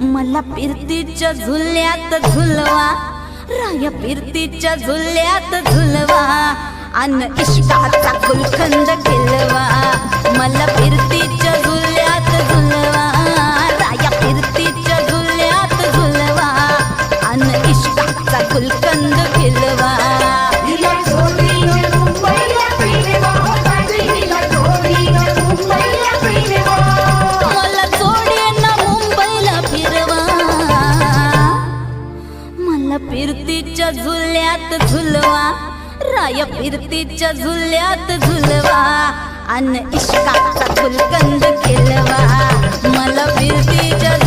मला फिरतीच्या झुल्यात झुलवा, राया फिरतीच्या झुल्यात झुलवा, अन इश्काचा गुलकंद केलवा। मला फिरतीच्या झुल्यात झुलवा, राया फिरतीच्या झुल्यात झुलवा, अन इश्काचा गुलकंद केलवा। फिरतीच्या झुल्यात झुलवा, राया फिरतीच्या झुल्यात झुलवा, अन इश्काचा गुलकंद केलवा। मला फिरतीच्या